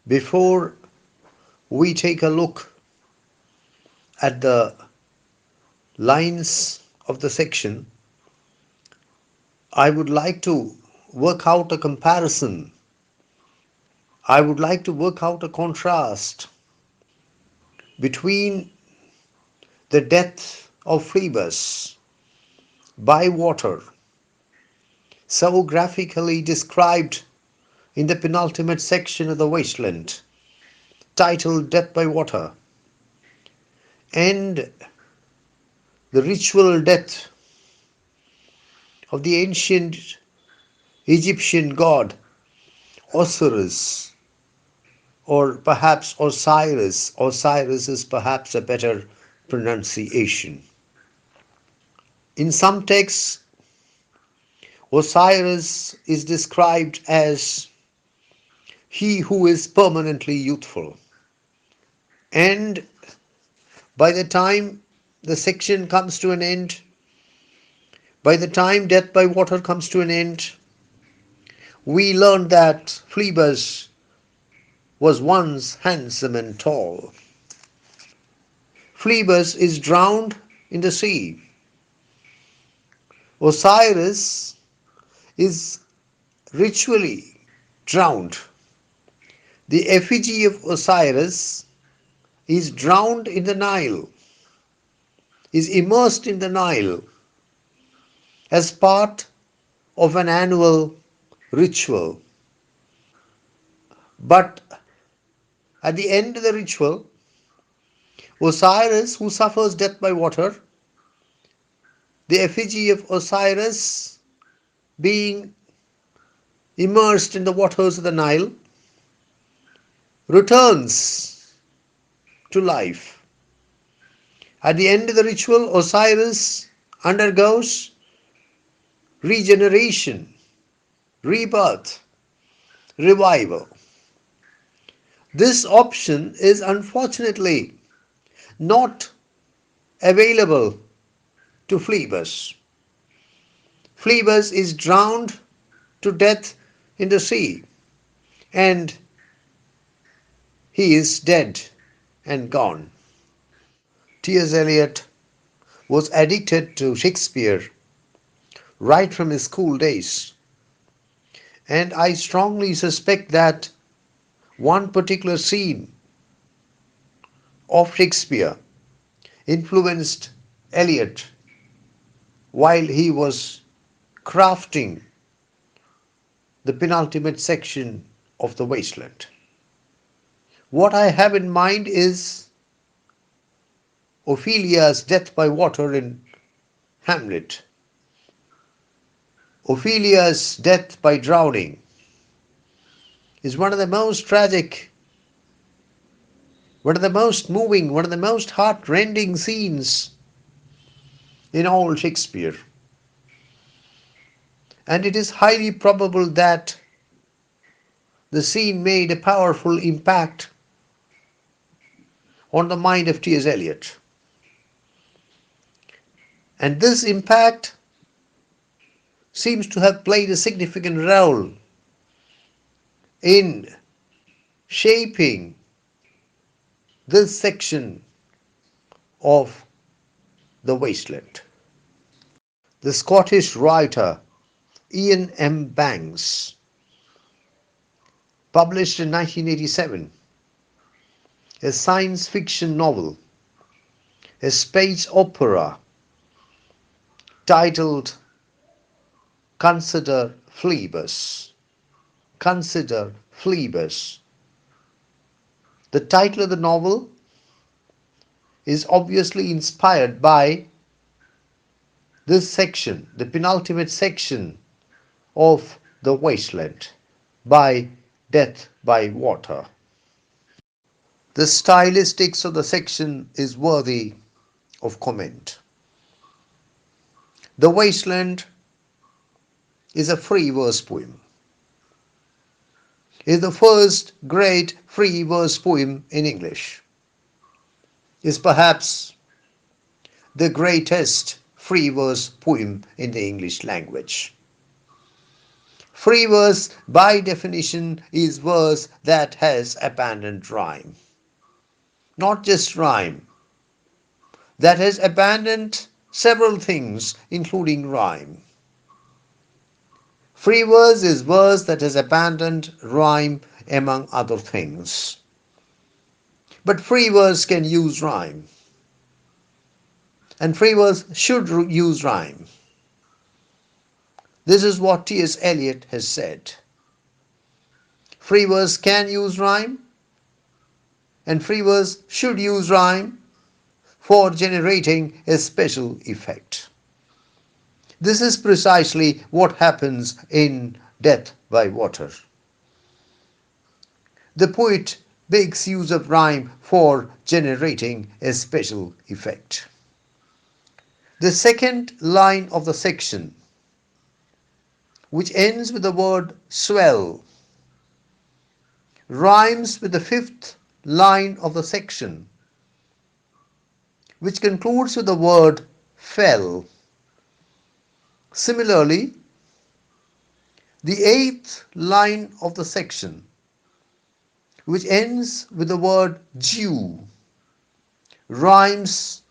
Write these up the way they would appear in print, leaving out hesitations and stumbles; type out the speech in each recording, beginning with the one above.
Before we take a look at the lines of the section, I would like to work out a comparison. I would like to work out a contrast between the death of Phoebus by water, so graphically described in the penultimate section of the Wasteland, titled Death by Water, and the ritual death of the ancient Egyptian god Osiris, or perhaps Osiris. Osiris is perhaps a better pronunciation. In some texts, Osiris is described as he who is permanently youthful. And by the time the section comes to an end, by the time death by water comes to an end, we learn that Phoebus was once handsome and tall. Phoebus is drowned in the sea. Osiris is ritually drowned. The effigy of Osiris is drowned in the Nile, is immersed in the Nile as part of an annual ritual. But at the end of the ritual, Osiris, who suffers death by water, the effigy of Osiris being immersed in the waters of the Nile, returns to life. At the end of the ritual, Osiris undergoes regeneration, rebirth, revival. This option is unfortunately not available to Phoebus. Phoebus is drowned to death in the sea, and he is dead and gone. T.S. Eliot was addicted to Shakespeare right from his school days, and I strongly suspect that one particular scene of Shakespeare influenced Eliot while he was crafting the penultimate section of The Wasteland. What I have in mind is Ophelia's death by water in Hamlet. Ophelia's death by drowning is one of the most tragic, one of the most moving, one of the most heart-rending scenes in all Shakespeare. And it is highly probable that the scene made a powerful impact on the mind of T.S. Eliot. And this impact seems to have played a significant role in shaping this section of The Wasteland. The Scottish writer Ian M. Banks published in 1987 a science fiction novel, a space opera titled Consider Phoebus. Consider Phoebus. The title of the novel is obviously inspired by this section, the penultimate section of The Wasteland, by Death by Water. The stylistics of the section is worthy of comment. The Wasteland is a free verse poem. It is the first great free verse poem in English. It is perhaps the greatest free verse poem in the English language. Free verse, by definition, is verse that has abandoned rhyme. Not just rhyme, that has abandoned several things, including rhyme. Free verse is verse that has abandoned rhyme, among other things. But free verse can use rhyme, and free verse should use rhyme. This is what T.S. Eliot has said. Free verse can use rhyme, and free verse should use rhyme for generating a special effect. This is precisely what happens in Death by Water. The poet makes use of rhyme for generating a special effect. The second line of the section, which ends with the word swell, rhymes with the fifth line of the section, which concludes with the word fell. Similarly, the eighth line of the section, which ends with the word Jew, rhymes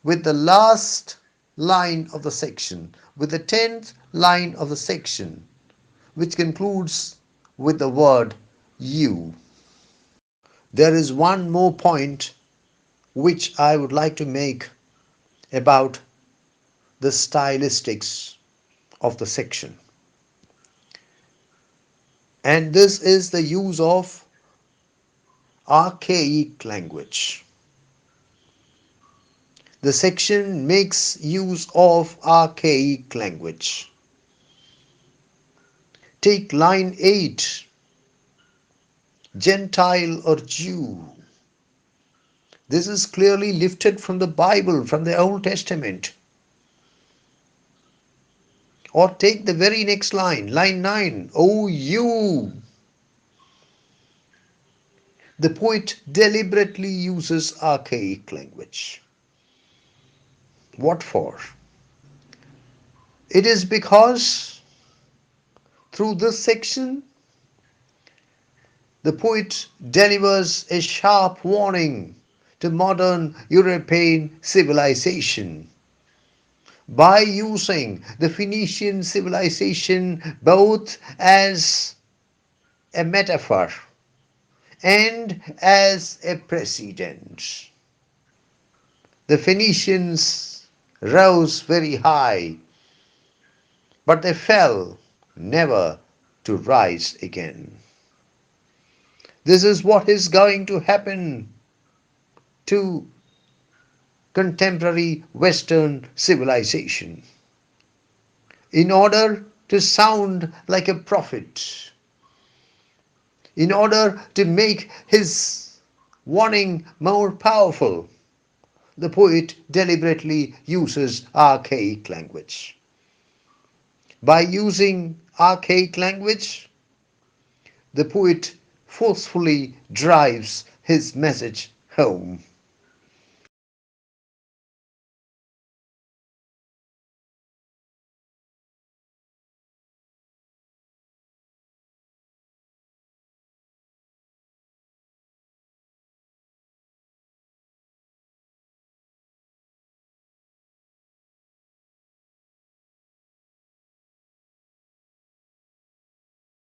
with the last line of the section, with the 10th line of the section, which concludes with the word you. There is one more point which I would like to make about the stylistics of the section. And this is the use of archaic language. The section makes use of archaic language. Take line 8, Gentile or Jew. This is clearly lifted from the Bible, from the Old Testament. Or take the very next line, line 9, O you. The poet deliberately uses archaic language. What for? It is because through this section, the poet delivers a sharp warning to modern European civilization by using the Phoenician civilization both as a metaphor and as a precedent. The Phoenicians rose very high, but they fell, never to rise again. This is what is going to happen to contemporary Western civilization. In order to sound like a prophet, in order to make his warning more powerful, the poet deliberately uses archaic language. By using archaic language, the poet forcefully drives his message home.